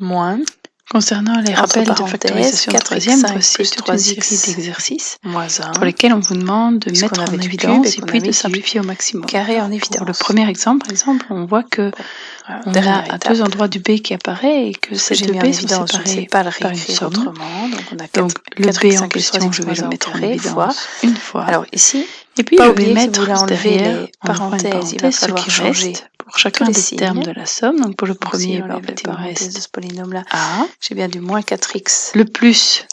moins, Concernant les entre rappels de parenthèses, factorisation de 4x5 troisième, voici plus toute une 3x série d'exercices moins 1, pour lesquels on vous demande de puisqu'on mettre en avait du évidence cube et et qu'on puis a mis de du simplifier au maximum. carré en Pour le évidence. premier exemple, par exemple, on voit que Voilà, on dernière a à étape. deux endroits du B qui apparaît et que Ce que ces j'ai deux mis en B sont évidence, je ne sais séparés pas le par une réécrire somme. autrement. Donc on a 4, Donc le B 4x5 en plus question, 3x je vais le moins 1 au mettre en carré fois. évidence une fois. Alors ici, Et puis pas je vais oublier que si vous mettre voulez enlever derrière, les en ouvrant une parenthèses, il va parenthèse, ce falloir qui changer reste pour chacun tous des les termes signes. de la somme. Donc pour le Donc si premier, j'enlève en les fait, il me parenthèses de reste ce polynôme-là, A, j'ai bien du moins 4x le plus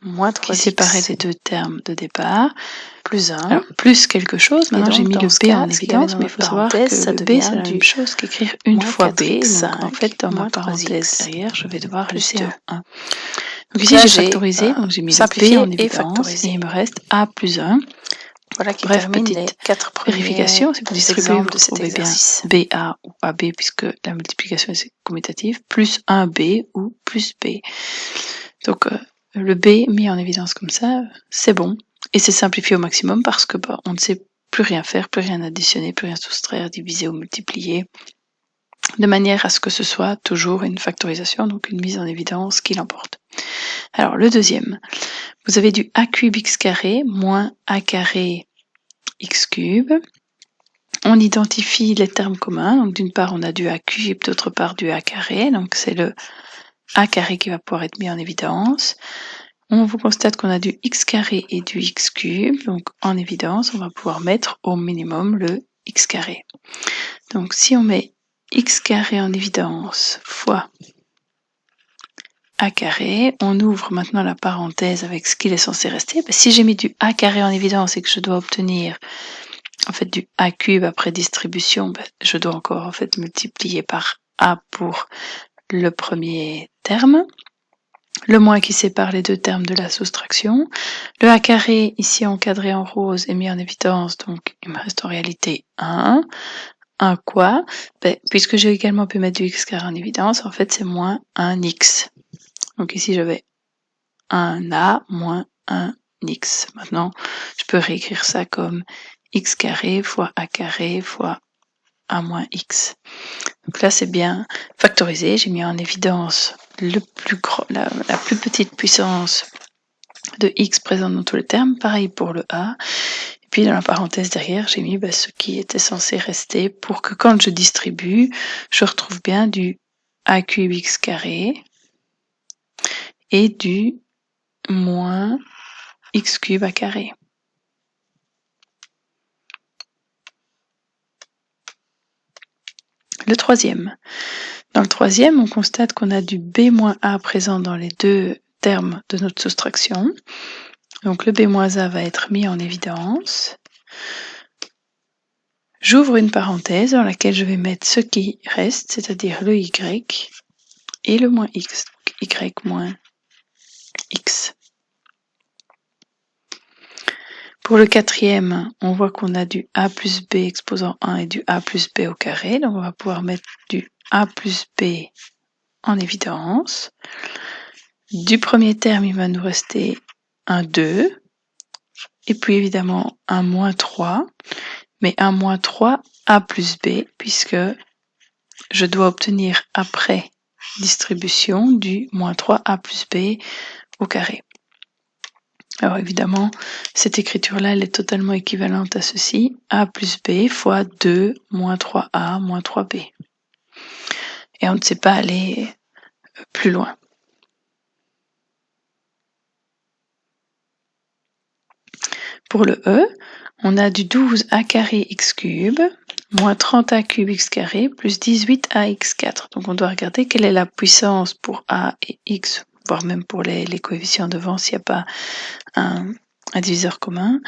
moins qui séparait 3x les deux termes de départ, plus 1. alors plus quelque chose. Et Maintenant j'ai donc, mis dans le ce B cas, en ce qu'il y avait évidence, dans mais il notre faut savoir parenthèse, que ça le B devient c'est la du même chose qu'écrire une moins fois B. 4x5 Donc en fait dans ma moins parenthèse 3x derrière, je vais devoir plus laisser 2. un 1. Donc Donc ici là, j'ai j'ai factorisé, donc j'ai mis le B simplifié en et évidence factorisé. et il me reste A plus 1. Voilà qui Bref, termine les petite 4 premiers vérification, si vous distribuez, vous exemples de cet retrouvez bien exercice. BA ou AB puisque la multiplication est commutative, plus 1B ou plus B. Donc le B mis en évidence comme ça, c'est bon. Et c'est simplifié au maximum parce que on ne sait plus rien faire, plus rien additionner, plus rien soustraire, diviser ou multiplier, de manière à ce que ce soit toujours une factorisation, donc une mise en évidence qui l'emporte. Alors le deuxième, vous avez du a cube x carré moins a carré x cube. On identifie les termes communs, donc d'une part on a du a cube, d'autre part du a carré, donc c'est le a carré qui va pouvoir être mis en évidence. On vous constate qu'on a du x carré et du x cube, donc en évidence on va pouvoir mettre au minimum le x carré. Donc si on met x carré en évidence fois a carré, on ouvre maintenant la parenthèse avec ce qu'il est censé rester. Si j'ai mis du a carré en évidence et que je dois obtenir en fait du a cube après distribution, je dois encore en fait multiplier par a pour le premier terme, le moins qui sépare les deux termes de la soustraction. Le a carré ici encadré en rose est mis en évidence, donc il me reste en réalité 1. 1 quoi? Puisque j'ai également pu mettre du x carré en évidence, en fait c'est moins 1x. Donc ici j'avais 1a moins 1x. Maintenant je peux réécrire ça comme x carré fois a carré fois a moins x. Donc là c'est bien factorisé, j'ai mis en évidence la plus petite puissance de x présente dans tous les termes, pareil pour le a, et puis dans la parenthèse derrière j'ai mis ce qui était censé rester pour que quand je distribue, je retrouve bien du a cube x carré et du moins x cube a carré. Le troisième. Dans le troisième, on constate qu'on a du b moins a présent dans les deux termes de notre soustraction. Donc le b moins a va être mis en évidence. J'ouvre une parenthèse dans laquelle je vais mettre ce qui reste, c'est-à-dire le y et le moins x, y moins x. Pour le quatrième, on voit qu'on a du a plus b exposant 1 et du a plus b au carré, donc on va pouvoir mettre du a plus b en évidence. Du premier terme, il va nous rester un 2, et puis évidemment un moins 3, mais un moins 3 a plus b, puisque je dois obtenir après distribution du moins 3a plus b au carré. Alors évidemment, cette écriture-là, elle est totalement équivalente à ceci, a plus b fois 2 moins 3a moins 3b. Et on ne sait pas aller plus loin. Pour le e, on a du 12a carré x cube moins 30a cube x carré plus 18ax4. Donc on doit regarder quelle est la puissance pour a et x, voire même pour les coefficients devant s'il n'y a pas un diviseur commun.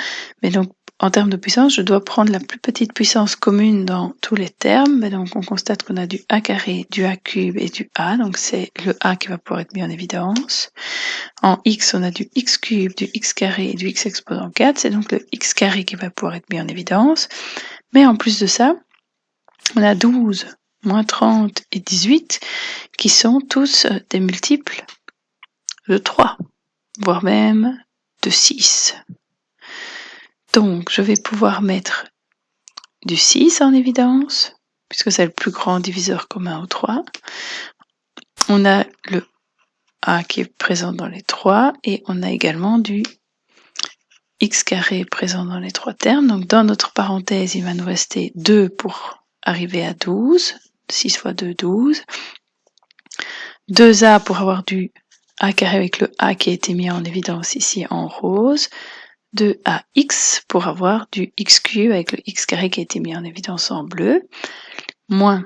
Mais donc en termes de puissance, je dois prendre la plus petite puissance commune dans tous les termes. Mais donc on constate qu'on a du a carré, du a cube et du a. Donc c'est le a qui va pouvoir être mis en évidence. En x, on a du x cube, du x carré et du x exposant 4. C'est donc le x carré qui va pouvoir être mis en évidence. Mais en plus de ça, on a 12, moins 30 et 18 qui sont tous des multiples de 3, voire même de 6. Donc, je vais pouvoir mettre du 6 en évidence, puisque c'est le plus grand diviseur commun aux 3. on a le a qui est présent dans les trois et on a également du x carré présent dans les trois termes. Donc dans notre parenthèse, il va nous rester 2 pour arriver à 12. 6 fois 2, 12. 2a pour avoir du a carré avec le a qui a été mis en évidence ici en rose. 2ax pour avoir du x cube avec le x carré qui a été mis en évidence en bleu. Moins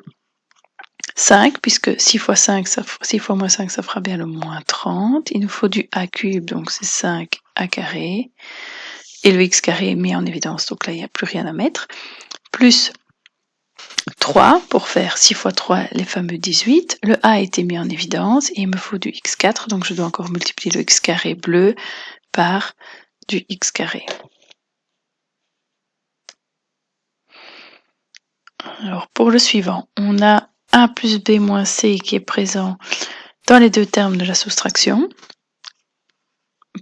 5, puisque 6 fois 5, 6 fois moins 5, ça fera bien le moins 30. Il nous faut du a cube, donc c'est 5a carré. Et le x carré est mis en évidence, donc là, il n'y a plus rien à mettre. Plus 3, pour faire 6 fois 3, les fameux 18. Le a a été mis en évidence, et il me faut du x4, donc je dois encore multiplier le x carré bleu par du x carré. Alors, pour le suivant, on a a plus b moins c qui est présent dans les deux termes de la soustraction.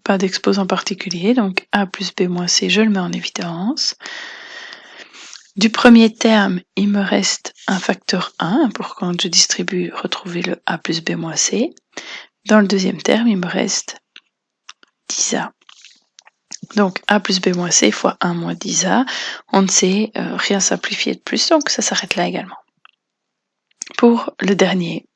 Pas d'exposant particulier, donc a plus b moins c, je le mets en évidence. Du premier terme, il me reste un facteur 1 pour quand je distribue retrouver le a plus b moins c. Dans le deuxième terme, il me reste 10a. Donc a plus b moins c fois 1 moins 10a, on ne sait rien simplifier de plus, donc ça s'arrête là également. Pour le dernier,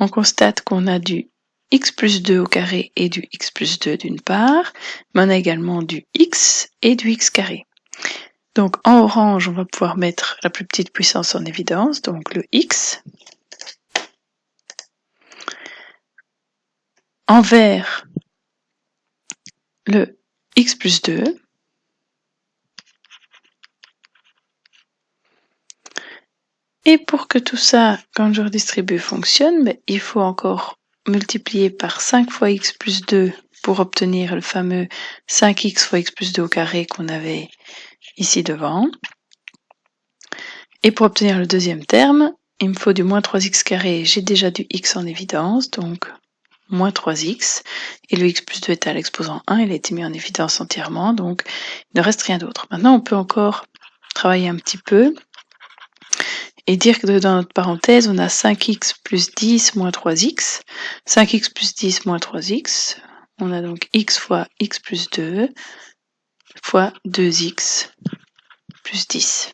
on constate qu'on a du x plus 2 au carré et du x plus 2 d'une part, mais on a également du x et du x carré. Donc en orange, on va pouvoir mettre la plus petite puissance en évidence, donc le x. En vert, le x plus 2. Et pour que tout ça, quand je redistribue, fonctionne, il faut encore multiplier par 5 fois x plus 2 pour obtenir le fameux 5x fois x plus 2 au carré qu'on avait ici devant. Et pour obtenir le deuxième terme, il me faut du moins 3x carré. J'ai déjà du x en évidence, donc moins 3x. Et le x plus 2 est à l'exposant 1, il a été mis en évidence entièrement, donc il ne reste rien d'autre. Maintenant, on peut encore travailler un petit peu et dire que dans notre parenthèse, on a 5x plus 10 moins 3x. 5x plus 10 moins 3x. On a donc x fois x plus 2 fois 2x plus 10.